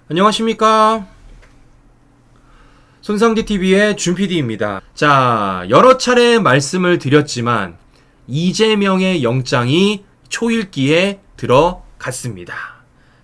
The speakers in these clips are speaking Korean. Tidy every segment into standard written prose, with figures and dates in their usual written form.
안녕하십니까. 손상디TV의 준PD입니다. 자, 여러 차례 말씀을 드렸지만 이재명의 영장이 초읽기에 들어갔습니다.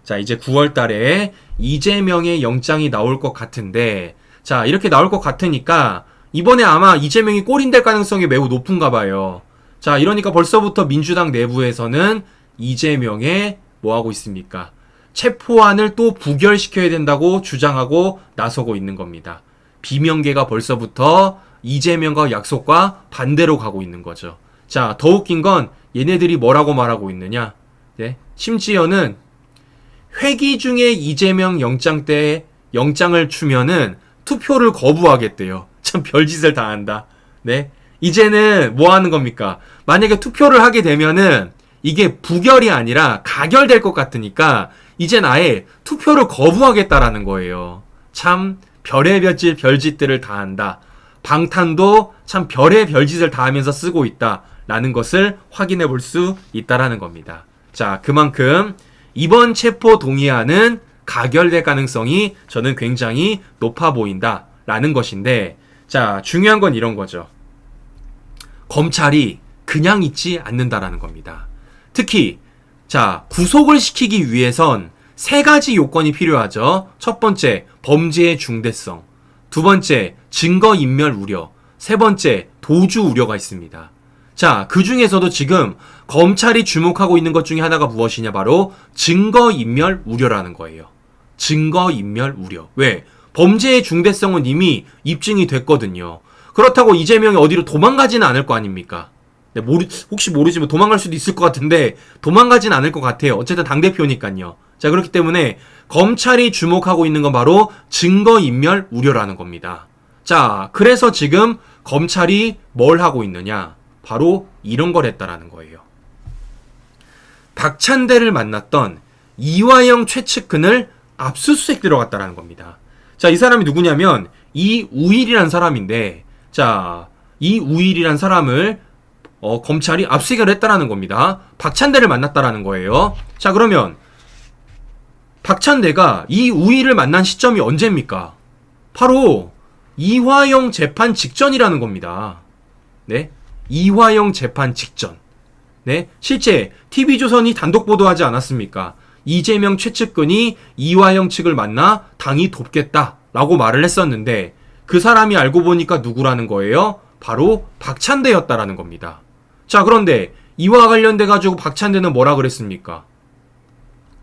자, 이제 9월 달에 이재명의 영장이 나올 것 같은데, 자, 이렇게 나올 것 같으니까 이번에 아마 이재명이 골인될 가능성이 매우 높은가 봐요. 자, 이러니까 벌써부터 민주당 내부에서는 이재명의 뭐하고 있습니까? 체포안을 또 부결시켜야 된다고 주장하고 나서고 있는 겁니다. 비명계가 벌써부터 이재명과 약속과 반대로 가고 있는 거죠. 자, 더 웃긴 건 얘네들이 뭐라고 말하고 있느냐? 네? 심지어는 회기 중에 이재명 영장 때 영장을 주면은 투표를 거부하겠대요. 참 별짓을 다 한다. 네? 이제는 뭐 하는 겁니까? 만약에 투표를 하게 되면은 이게 부결이 아니라 가결될 것 같으니까 이젠 아예 투표를 거부하겠다라는 거예요. 참 별의 별짓들을 다 한다. 방탄도 참 별의 별짓을 다 하면서 쓰고 있다라는 것을 확인해 볼 수 있다라는 겁니다. 자, 그만큼 이번 체포 동의안은 가결될 가능성이 저는 굉장히 높아 보인다라는 것인데, 자, 중요한 건 이런 거죠. 검찰이 그냥 있지 않는다라는 겁니다. 특히 자, 구속을 시키기 위해선 세 가지 요건이 필요하죠. 첫 번째, 범죄의 중대성. 두 번째, 증거인멸 우려. 세 번째, 도주 우려가 있습니다. 자, 그 중에서도 지금 검찰이 주목하고 있는 것 중에 하나가 무엇이냐? 바로 증거인멸 우려라는 거예요. 증거인멸 우려. 왜? 범죄의 중대성은 이미 입증이 됐거든요. 그렇다고 이재명이 어디로 도망가지는 않을 거 아닙니까? 네, 혹시 모르지만 도망갈 수도 있을 것 같은데 도망가진 않을 것 같아요. 어쨌든 당대표니까요. 자, 그렇기 때문에 검찰이 주목하고 있는 건 바로 증거인멸 우려라는 겁니다. 자, 그래서 지금 검찰이 뭘 하고 있느냐? 바로 이런 걸 했다라는 거예요. 박찬대를 만났던 이화영 최측근을 압수수색 들어갔다라는 겁니다. 자, 이 사람이 누구냐면 이우일이란 사람인데, 자, 이우일이란 사람을 검찰이 압수수색을 했다라는 겁니다. 박찬대를 만났다라는 거예요. 자, 그러면 박찬대가 이우일을 만난 시점이 언제입니까? 바로 이화영 재판 직전이라는 겁니다. 네, 이화영 재판 직전. 네, 실제 TV조선이 단독 보도하지 않았습니까? 이재명 최측근이 이화영 측을 만나 당이 돕겠다라고 말을 했었는데 그 사람이 알고 보니까 누구라는 거예요? 바로 박찬대였다라는 겁니다. 자, 그런데 이와 관련돼 가지고 박찬대는 뭐라 그랬습니까?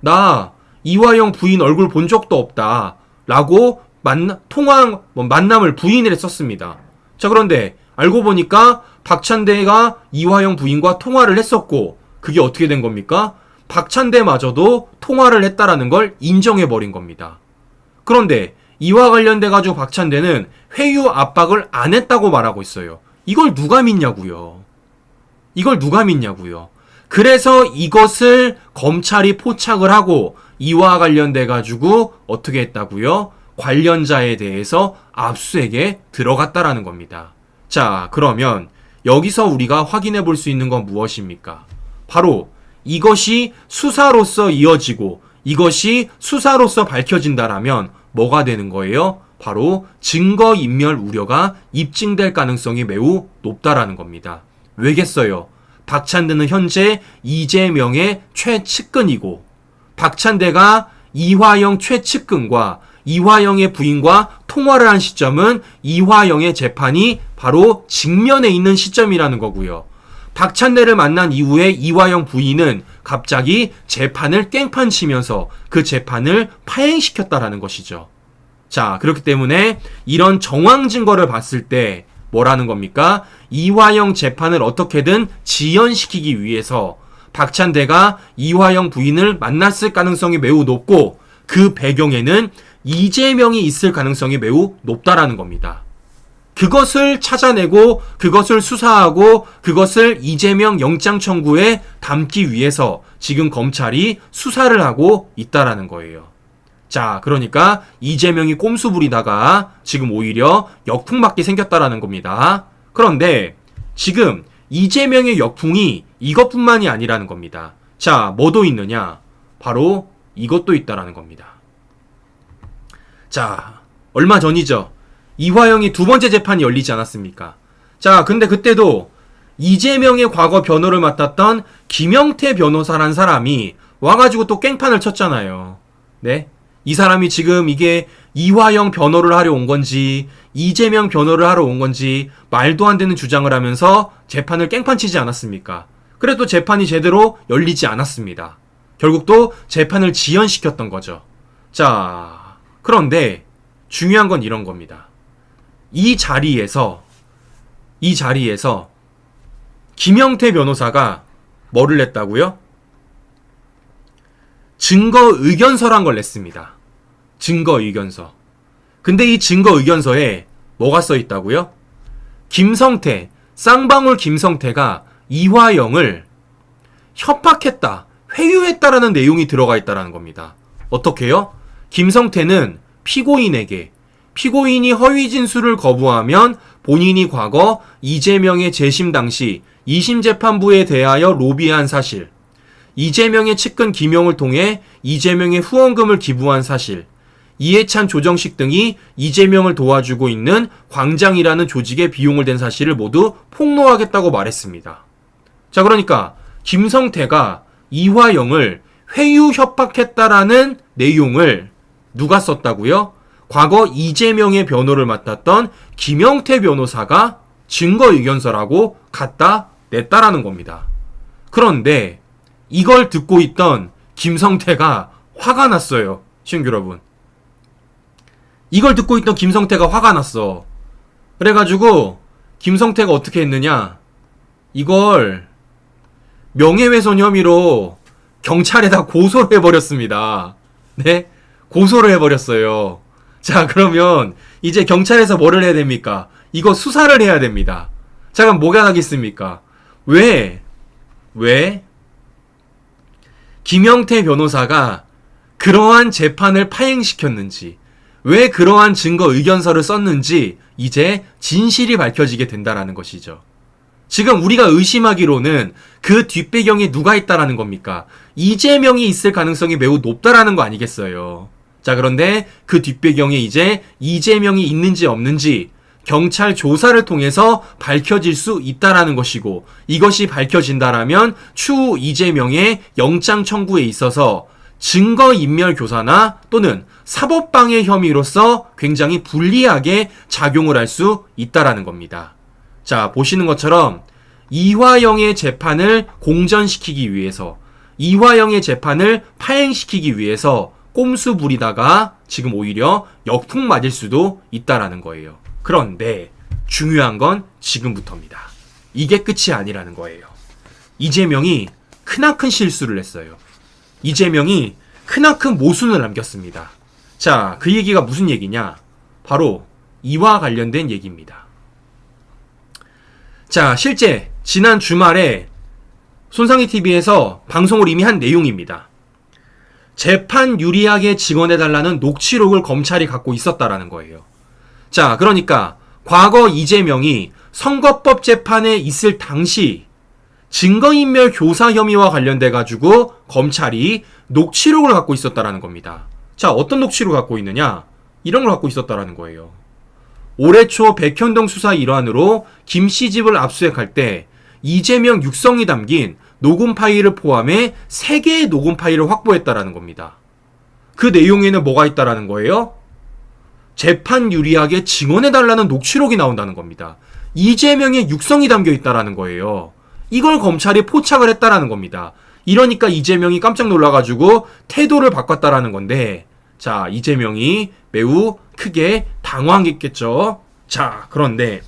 나 이화영 부인 얼굴 본 적도 없다 라고 만남을 부인을 했었습니다. 자, 그런데 알고 보니까 박찬대가 이화영 부인과 통화를 했었고 그게 어떻게 된 겁니까? 박찬대마저도 통화를 했다라는 걸 인정해버린 겁니다. 그런데 이와 관련돼 가지고 박찬대는 회유 압박을 안 했다고 말하고 있어요. 이걸 누가 믿냐고요. 이걸 누가 믿냐고요. 그래서 이것을 검찰이 포착을 하고 이와 관련돼 가지고 어떻게 했다고요? 관련자에 대해서 압수수색에 들어갔다라는 겁니다. 자, 그러면 여기서 우리가 확인해 볼 수 있는 건 무엇입니까? 바로 이것이 수사로서 이어지고 이것이 수사로서 밝혀진다라면 뭐가 되는 거예요? 바로 증거인멸 우려가 입증될 가능성이 매우 높다라는 겁니다. 왜겠어요? 박찬대는 현재 이재명의 최측근이고 박찬대가 이화영 최측근과 이화영의 부인과 통화를 한 시점은 이화영의 재판이 바로 직면에 있는 시점이라는 거고요. 박찬대를 만난 이후에 이화영 부인은 갑자기 재판을 깽판 치면서 그 재판을 파행시켰다라는 것이죠. 자, 그렇기 때문에 이런 정황 증거를 봤을 때 뭐라는 겁니까? 이화영 재판을 어떻게든 지연시키기 위해서 박찬대가 이화영 부인을 만났을 가능성이 매우 높고 그 배경에는 이재명이 있을 가능성이 매우 높다라는 겁니다. 그것을 찾아내고 그것을 수사하고 그것을 이재명 영장 청구에 담기 위해서 지금 검찰이 수사를 하고 있다라는 거예요. 자, 그러니까 이재명이 꼼수 부리다가 지금 오히려 역풍맞게 생겼다라는 겁니다. 그런데 지금 이재명의 역풍이 이것뿐만이 아니라는 겁니다. 자, 뭐도 있느냐? 바로 이것도 있다라는 겁니다. 자, 얼마 전이죠. 이화영이 두 번째 재판이 열리지 않았습니까? 자, 근데 그때도 이재명의 과거 변호를 맡았던 김영태 변호사란 사람이 와가지고 또 깽판을 쳤잖아요. 네? 이 사람이 지금 이게 이화영 변호를 하러 온 건지 이재명 변호를 하러 온 건지 말도 안 되는 주장을 하면서 재판을 깽판 치지 않았습니까? 그래도 재판이 제대로 열리지 않았습니다. 결국 또 재판을 지연시켰던 거죠. 자, 그런데 중요한 건 이런 겁니다. 이 자리에서 김영태 변호사가 뭐를 냈다고요? 증거 의견서란 걸 냈습니다. 증거 의견서. 근데 이 증거 의견서에 뭐가 써 있다고요? 김성태, 쌍방울 김성태가 이화영을 협박했다, 회유했다라는 내용이 들어가 있다라는 겁니다. 어떻게요? 김성태는 피고인에게 피고인이 허위 진술을 거부하면 본인이 과거 이재명의 재심 당시 2심 재판부에 대하여 로비한 사실, 이재명의 측근 김용을 통해 이재명의 후원금을 기부한 사실, 이해찬 조정식 등이 이재명을 도와주고 있는 광장이라는 조직의 비용을 댄 사실을 모두 폭로하겠다고 말했습니다. 자, 그러니까 김성태가 이화영을 회유 협박했다라는 내용을 누가 썼다고요? 과거 이재명의 변호를 맡았던 김영태 변호사가 증거의견서라고 갖다 냈다라는 겁니다. 그런데 이걸 듣고 있던 김성태가 화가 났어요. 시청자 여러분. 이걸 듣고 있던 김성태가 화가 났어. 그래가지고 김성태가 어떻게 했느냐, 이걸 명예훼손 혐의로 경찰에다 고소를 해버렸습니다. 네? 고소를 해버렸어요. 자, 그러면 이제 경찰에서 뭐를 해야 됩니까? 이거 수사를 해야 됩니다. 자, 그럼 뭐가 나겠습니까? 왜 김영태 변호사가 그러한 재판을 파행시켰는지, 왜 그러한 증거 의견서를 썼는지 이제 진실이 밝혀지게 된다라는 것이죠. 지금 우리가 의심하기로는 그 뒷배경에 누가 있다라는 겁니까? 이재명이 있을 가능성이 매우 높다라는 거 아니겠어요? 자, 그런데 그 뒷배경에 이제 이재명이 있는지 없는지 경찰 조사를 통해서 밝혀질 수 있다라는 것이고, 이것이 밝혀진다라면 추후 이재명의 영장 청구에 있어서 증거인멸 교사나 또는 사법방해 혐의로서 굉장히 불리하게 작용을 할 수 있다라는 겁니다. 자, 보시는 것처럼 이화영의 재판을 공전시키기 위해서, 이화영의 재판을 파행시키기 위해서 꼼수 부리다가 지금 오히려 역풍 맞을 수도 있다라는 거예요. 그런데 중요한 건 지금부터입니다. 이게 끝이 아니라는 거예요. 이재명이 크나큰 실수를 했어요. 이재명이 크나큰 모순을 남겼습니다. 자, 그 얘기가 무슨 얘기냐? 바로 이와 관련된 얘기입니다. 자, 실제 지난 주말에 손상희TV에서 방송을 이미 한 내용입니다. 재판 유리하게 증언해달라는 녹취록을 검찰이 갖고 있었다라는 거예요. 자, 그러니까 과거 이재명이 선거법 재판에 있을 당시 증거인멸 교사 혐의와 관련돼가지고 검찰이 녹취록을 갖고 있었다라는 겁니다. 자, 어떤 녹취록을 갖고 있느냐? 이런 걸 갖고 있었다라는 거예요. 올해 초 백현동 수사 일환으로 김씨 집을 압수수색할 때 이재명 육성이 담긴 녹음 파일을 포함해 3개의 녹음 파일을 확보했다라는 겁니다. 그 내용에는 뭐가 있다라는 거예요? 재판 유리하게 증언해달라는 녹취록이 나온다는 겁니다. 이재명의 육성이 담겨 있다라는 거예요. 이걸 검찰이 포착을 했다라는 겁니다. 이러니까 이재명이 깜짝 놀라가지고 태도를 바꿨다라는 건데, 자, 이재명이 매우 크게 당황했겠죠. 자, 그런데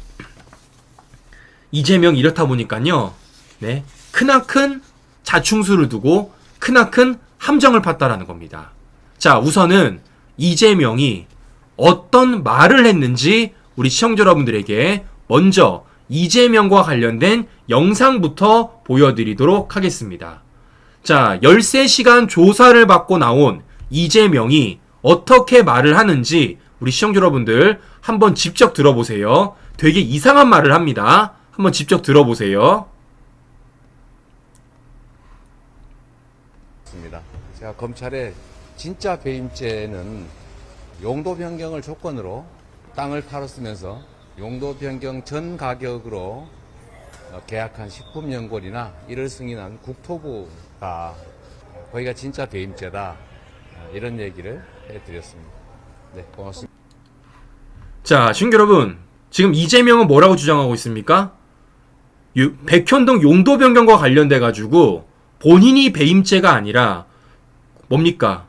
이재명이 이렇다 보니까요, 네, 크나큰 자충수를 두고 크나큰 함정을 팠다라는 겁니다. 자, 우선은 이재명이 어떤 말을 했는지 우리 시청자 여러분들에게 먼저 이재명과 관련된 영상부터 보여드리도록 하겠습니다. 자, 13시간 조사를 받고 나온 이재명이 어떻게 말을 하는지 우리 시청자 여러분들 한번 직접 들어보세요. 되게 이상한 말을 합니다. 한번 직접 들어보세요. 제가 검찰의 진짜 배임죄는 용도 변경을 조건으로 땅을 팔았으면서 용도 변경 전 가격으로 계약한 식품연구원이나 이를 승인한 국토부가 거기가 진짜 배임죄다, 이런 얘기를 해드렸습니다. 네, 고맙습니다. 자, 시청자 여러분, 지금 이재명은 뭐라고 주장하고 있습니까? 백현동 용도 변경과 관련돼 가지고 본인이 배임죄가 아니라 뭡니까?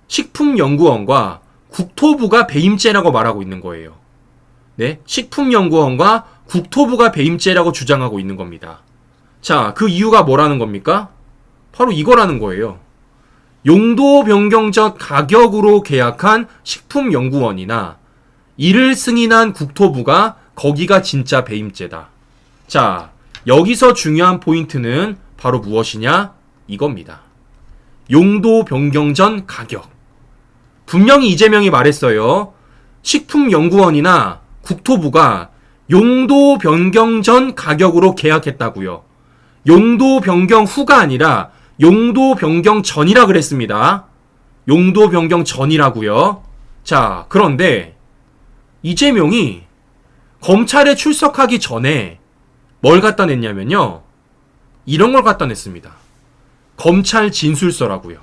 식품연구원과 국토부가 배임죄라고 말하고 있는 거예요. 네, 식품연구원과 국토부가 배임죄라고 주장하고 있는 겁니다. 자, 그 이유가 뭐라는 겁니까? 바로 이거라는 거예요. 용도 변경 전 가격으로 계약한 식품연구원이나 이를 승인한 국토부가 거기가 진짜 배임죄다. 자, 여기서 중요한 포인트는 바로 무엇이냐? 이겁니다. 용도 변경 전 가격. 분명히 이재명이 말했어요. 식품연구원이나 국토부가 용도 변경 전 가격으로 계약했다고요. 용도 변경 후가 아니라 용도 변경 전이라 그랬습니다. 용도 변경 전이라고요. 자, 그런데 이재명이 검찰에 출석하기 전에 뭘 갖다 냈냐면요, 이런 걸 갖다 냈습니다. 검찰 진술서라고요.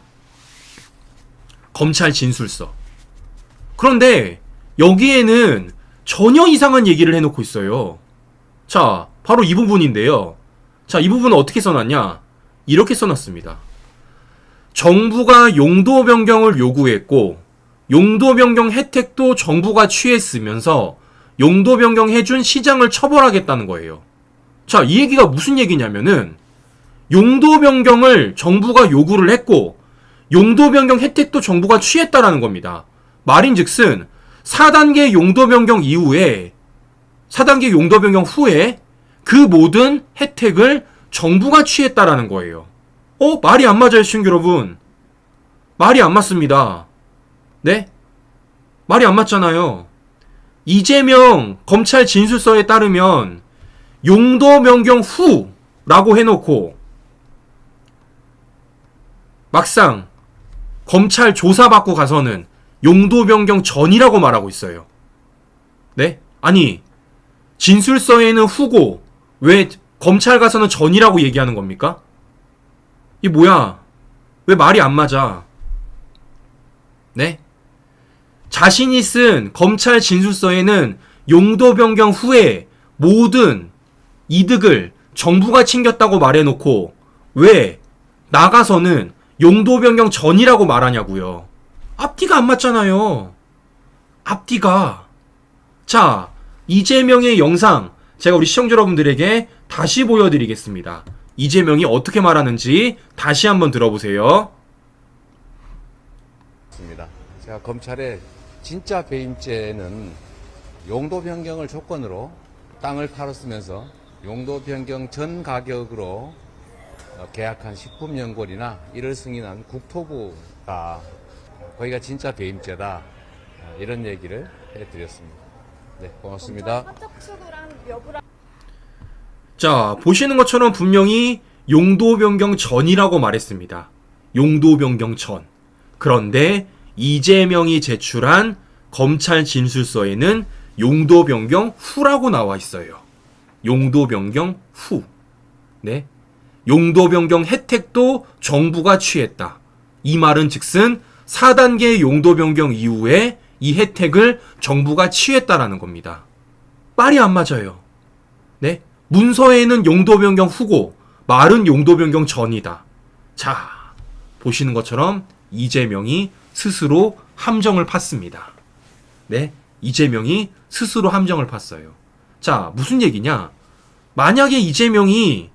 검찰 진술서. 그런데 여기에는 전혀 이상한 얘기를 해놓고 있어요. 자, 바로 이 부분인데요. 자, 이 부분은 어떻게 써놨냐? 이렇게 써놨습니다. 정부가 용도 변경을 요구했고 용도 변경 혜택도 정부가 취했으면서 용도 변경 해준 시장을 처벌하겠다는 거예요. 자, 이 얘기가 무슨 얘기냐면은 용도 변경을 정부가 요구를 했고 용도 변경 혜택도 정부가 취했다라는 겁니다. 말인즉슨 4단계 용도 변경 이후에 4단계 용도 변경 후에 그 모든 혜택을 정부가 취했다라는 거예요. 말이 안 맞아요, 시청자 여러분. 말이 안 맞습니다. 네? 말이 안 맞잖아요. 이재명 검찰 진술서에 따르면 용도 변경 후라고 해놓고 막상 검찰 조사받고 가서는 용도 변경 전이라고 말하고 있어요. 네? 아니, 진술서에는 후고 왜 검찰 가서는 전이라고 얘기하는 겁니까? 이 뭐야? 왜 말이 안 맞아? 네? 자신이 쓴 검찰 진술서에는 용도 변경 후에 모든 이득을 정부가 챙겼다고 말해놓고 왜 나가서는 용도 변경 전이라고 말하냐고요. 앞뒤가 안 맞잖아요. 앞뒤가. 자, 이재명의 영상 제가 우리 시청자 여러분들에게 다시 보여드리겠습니다. 이재명이 어떻게 말하는지 다시 한번 들어보세요. 제가 검찰의 진짜 배임죄는 용도 변경을 조건으로 땅을 팔았으면서 용도 변경 전 가격으로 계약한 식품연구원이나 이를 승인한 국토부가 거기가 진짜 배임죄다, 이런 얘기를 해드렸습니다. 네, 고맙습니다. 자, 보시는 것처럼 분명히 용도 변경 전이라고 말했습니다. 용도 변경 전. 그런데 이재명이 제출한 검찰 진술서에는 용도 변경 후라고 나와 있어요. 용도 변경 후. 네. 용도 변경 혜택도 정부가 취했다. 이 말은 즉슨 4단계 용도 변경 이후에 이 혜택을 정부가 취했다라는 겁니다. 말이 안 맞아요. 네? 문서에는 용도 변경 후고 말은 용도 변경 전이다. 자, 보시는 것처럼 이재명이 스스로 함정을 팠습니다. 네? 이재명이 스스로 함정을 팠어요. 자, 무슨 얘기냐? 만약에 이재명이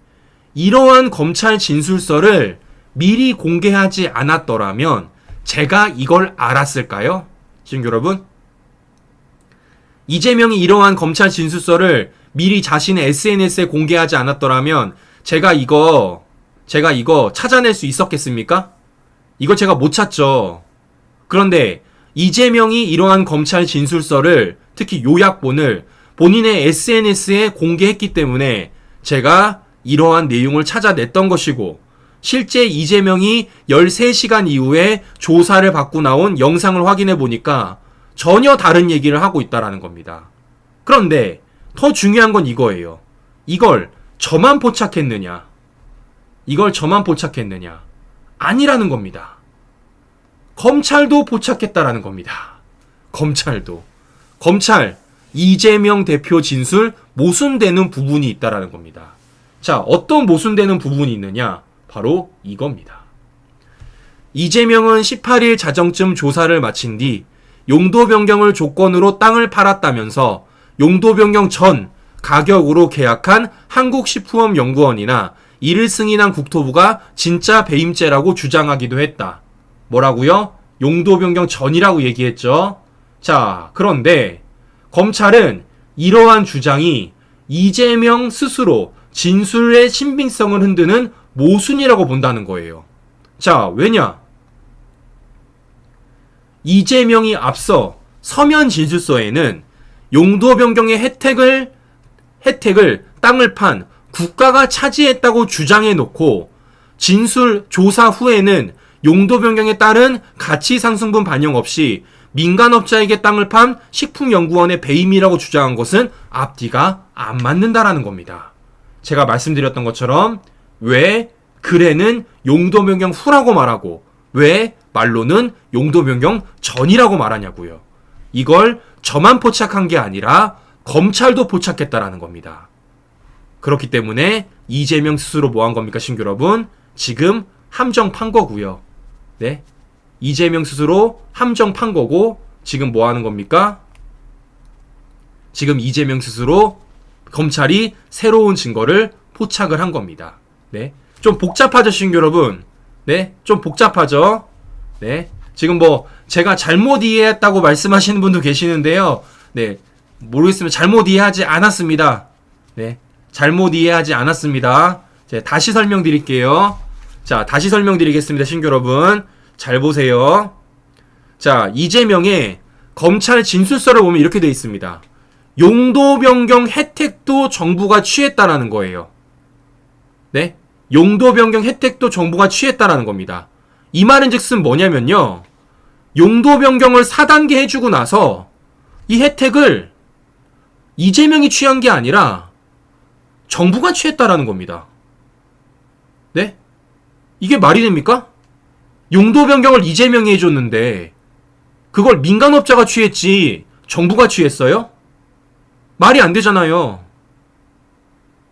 이러한 검찰 진술서를 미리 공개하지 않았더라면 제가 이걸 알았을까요? 지금 여러분? 이재명이 이러한 검찰 진술서를 미리 자신의 SNS에 공개하지 않았더라면 제가 이거 찾아낼 수 있었겠습니까? 이거 제가 못 찾죠. 그런데 이재명이 이러한 검찰 진술서를, 특히 요약본을 본인의 SNS에 공개했기 때문에 제가 이러한 내용을 찾아냈던 것이고, 실제 이재명이 13시간 이후에 조사를 받고 나온 영상을 확인해 보니까 전혀 다른 얘기를 하고 있다라는 겁니다. 그런데 더 중요한 건 이거예요. 이걸 저만 포착했느냐? 이걸 저만 포착했느냐? 아니라는 겁니다. 검찰도 포착했다라는 겁니다. 검찰도. 검찰, 이재명 대표 진술 모순되는 부분이 있다라는 겁니다. 자, 어떤 모순되는 부분이 있느냐? 바로 이겁니다. 이재명은 18일 자정쯤 조사를 마친 뒤 용도 변경을 조건으로 땅을 팔았다면서 용도 변경 전 가격으로 계약한 한국식품연구원이나 이를 승인한 국토부가 진짜 배임죄라고 주장하기도 했다. 뭐라고요? 용도 변경 전이라고 얘기했죠. 자, 그런데 검찰은 이러한 주장이 이재명 스스로 진술의 신빙성을 흔드는 모순이라고 본다는 거예요. 자, 왜냐? 이재명이 앞서 서면 진술서에는 용도 변경의 혜택을 땅을 판 국가가 차지했다고 주장해 놓고 진술 조사 후에는 용도 변경에 따른 가치 상승분 반영 없이 민간업자에게 땅을 판 식품연구원의 배임이라고 주장한 것은 앞뒤가 안 맞는다라는 겁니다. 제가 말씀드렸던 것처럼 왜 글에는 용도 변경 후라고 말하고 왜 말로는 용도 변경 전이라고 말하냐고요. 이걸 저만 포착한 게 아니라 검찰도 포착했다라는 겁니다. 그렇기 때문에 이재명 스스로 뭐 한 겁니까, 신규 여러분? 지금 함정 판 거고요. 네, 이재명 스스로 함정 판 거고 지금 뭐 하는 겁니까? 지금 이재명 스스로 검찰이 새로운 증거를 포착을 한 겁니다. 네, 좀 복잡하죠, 신규 여러분? 네, 좀 복잡하죠? 네, 지금 뭐 제가 잘못 이해했다고 말씀하시는 분도 계시는데요. 네, 모르겠으면 잘못 이해하지 않았습니다. 네, 잘못 이해하지 않았습니다. 제가 다시 설명드릴게요. 자, 다시 설명드리겠습니다, 신규 여러분. 잘 보세요. 자, 이재명의 검찰 진술서를 보면 이렇게 돼 있습니다. 용도 변경 혜택도 정부가 취했다라는 거예요. 네, 용도 변경 혜택도 정부가 취했다라는 겁니다. 이 말은즉슨 뭐냐면요, 용도 변경을 4단계 해주고 나서 이 혜택을 이재명이 취한 게 아니라 정부가 취했다라는 겁니다. 네? 이게 말이 됩니까? 용도 변경을 이재명이 해줬는데 그걸 민간업자가 취했지 정부가 취했어요? 말이 안 되잖아요.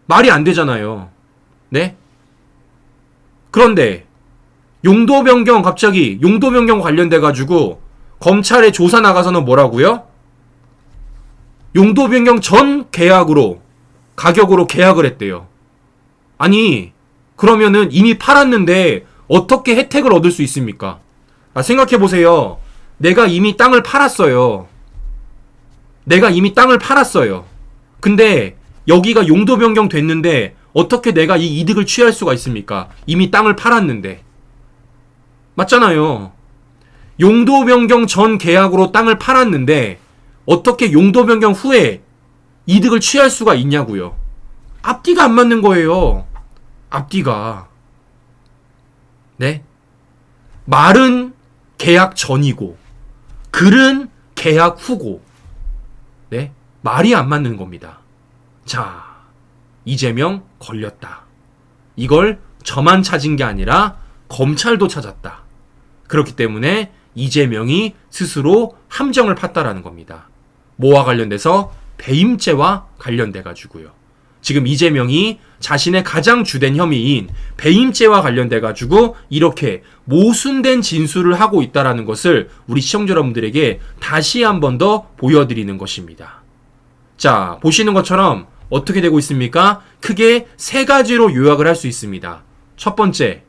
말이 안 되잖아요. 네? 그런데 용도 변경, 갑자기 용도 변경 관련돼 가지고 검찰에 조사 나가서는 뭐라고요? 용도 변경 전 계약으로 가격으로 계약을 했대요. 아니, 그러면은 이미 팔았는데 어떻게 혜택을 얻을 수 있습니까? 아, 생각해 보세요. 내가 이미 땅을 팔았어요. 근데 여기가 용도 변경 됐는데 어떻게 내가 이 이득을 취할 수가 있습니까? 이미 땅을 팔았는데. 맞잖아요. 용도 변경 전 계약으로 땅을 팔았는데 어떻게 용도 변경 후에 이득을 취할 수가 있냐고요. 앞뒤가 안 맞는 거예요. 앞뒤가. 네? 말은 계약 전이고 글은 계약 후고, 네? 말이 안 맞는 겁니다. 자, 이재명 걸렸다. 이걸 저만 찾은 게 아니라 검찰도 찾았다. 그렇기 때문에 이재명이 스스로 함정을 팠다라는 겁니다. 뭐와 관련돼서? 배임죄와 관련돼 가지고요. 지금 이재명이 자신의 가장 주된 혐의인 배임죄와 관련돼 가지고 이렇게 모순된 진술을 하고 있다라는 것을 우리 시청자 여러분들에게 다시 한 번 더 보여드리는 것입니다. 자, 보시는 것처럼 어떻게 되고 있습니까? 크게 세 가지로 요약을 할 수 있습니다. 첫 번째,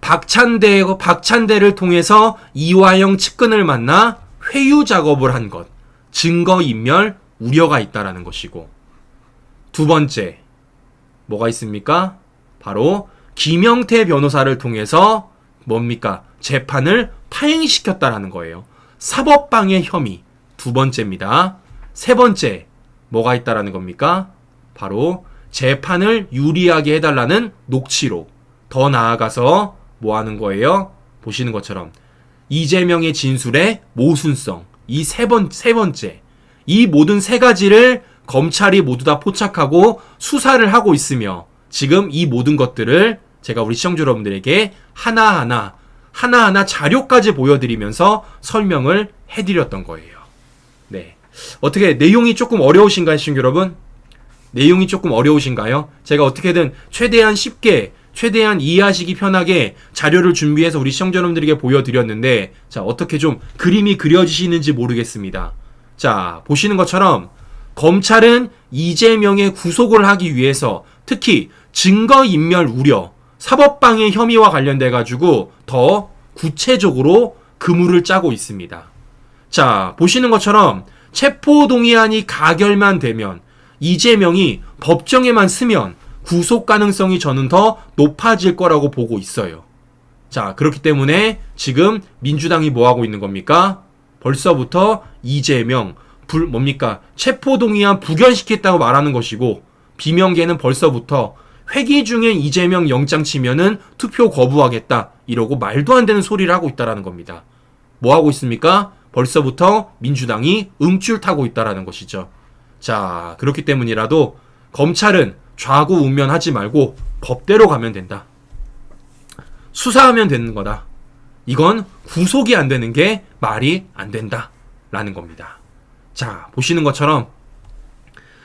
박찬대를 통해서 이화영 측근을 만나 회유 작업을 한 것, 증거인멸 우려가 있다라는 것이고, 두 번째, 뭐가 있습니까? 바로 김영태 변호사를 통해서 뭡니까? 재판을 파행시켰다라는 거예요. 사법방해 혐의, 두 번째입니다. 세 번째, 뭐가 있다라는 겁니까? 바로 재판을 유리하게 해달라는 녹취록, 더 나아가서 뭐 하는 거예요? 보시는 것처럼 이재명의 진술의 모순성, 이 세 번째, 이 모든 세 가지를 검찰이 모두 다 포착하고 수사를 하고 있으며 지금 이 모든 것들을 제가 우리 시청자 여러분들에게 하나하나 자료까지 보여드리면서 설명을 해드렸던 거예요. 네. 어떻게 내용이 조금 어려우신가요, 시청자 여러분? 내용이 조금 어려우신가요? 제가 어떻게든 최대한 쉽게, 최대한 이해하시기 편하게 자료를 준비해서 우리 시청자 여러분들에게 보여드렸는데, 자, 어떻게 좀 그림이 그려지시는지 모르겠습니다. 자, 보시는 것처럼 검찰은 이재명의 구속을 하기 위해서 특히 증거인멸 우려, 사법방해 혐의와 관련돼 가지고 더 구체적으로 그물을 짜고 있습니다. 자, 보시는 것처럼 체포동의안이 가결만 되면 이재명이 법정에만 서면 구속 가능성이 저는 더 높아질 거라고 보고 있어요. 자, 그렇기 때문에 지금 민주당이 뭐 하고 있는 겁니까? 벌써부터 이재명 체포동의안 부결시켰다고 말하는 것이고, 비명계는 벌써부터 회기 중에 이재명 영장 치면은 투표 거부하겠다 이러고 말도 안 되는 소리를 하고 있다라는 겁니다. 뭐 하고 있습니까? 벌써부터 민주당이 음줄 타고 있다라는 것이죠. 자, 그렇기 때문이라도 검찰은 좌구우면하지 말고 법대로 가면 된다. 수사하면 되는 거다. 이건 구속이 안 되는 게 말이 안 된다라는 겁니다. 자, 보시는 것처럼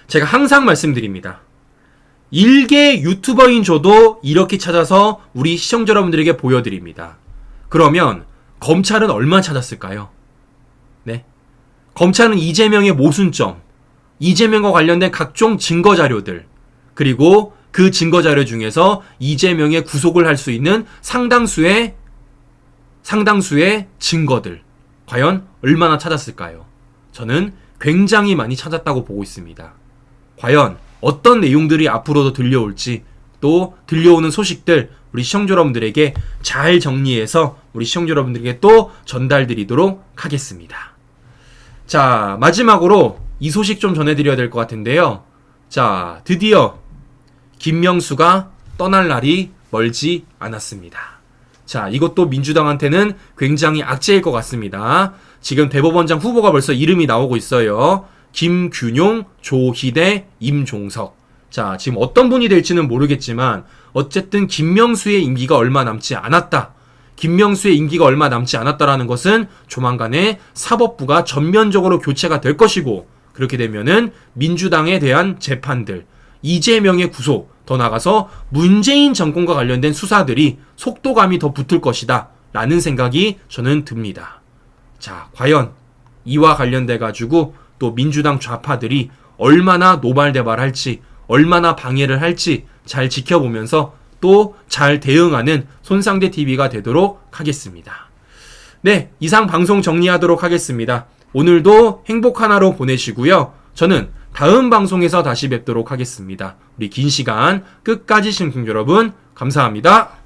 제가 항상 말씀드립니다. 일개 유튜버인 저도 이렇게 찾아서 우리 시청자 여러분들에게 보여드립니다. 그러면 검찰은 얼마 찾았을까요? 네. 검찰은 이재명의 모순점, 이재명과 관련된 각종 증거자료들, 그리고 그 증거자료 중에서 이재명의 구속을 할 수 있는 상당수의 증거들, 과연 얼마나 찾았을까요? 저는 굉장히 많이 찾았다고 보고 있습니다. 과연 어떤 내용들이 앞으로도 들려올지, 또 들려오는 소식들 우리 시청자 여러분들에게 잘 정리해서 우리 시청자 여러분들에게 또 전달드리도록 하겠습니다. 자, 마지막으로 이 소식 좀 전해드려야 될 것 같은데요. 자, 드디어 김명수가 떠날 날이 멀지 않았습니다. 자, 이것도 민주당한테는 굉장히 악재일 것 같습니다. 지금 대법원장 후보가 벌써 이름이 나오고 있어요. 김균용, 조희대, 임종석. 자, 지금 어떤 분이 될지는 모르겠지만 어쨌든 김명수의 임기가 얼마 남지 않았다. 김명수의 임기가 얼마 남지 않았다라는 것은 조만간에 사법부가 전면적으로 교체가 될 것이고, 그렇게 되면은 민주당에 대한 재판들, 이재명의 구속, 더 나아가서 문재인 정권과 관련된 수사들이 속도감이 더 붙을 것이다 라는 생각이 저는 듭니다. 자, 과연 이와 관련돼 가지고 또 민주당 좌파들이 얼마나 노발대발할지, 얼마나 방해를 할지 잘 지켜보면서 또 잘 대응하는 손상대TV가 되도록 하겠습니다. 네, 이상 방송 정리하도록 하겠습니다. 오늘도 행복한 하루 보내시고요. 저는 다음 방송에서 다시 뵙도록 하겠습니다. 우리 긴 시간 끝까지 시청자 여러분 감사합니다.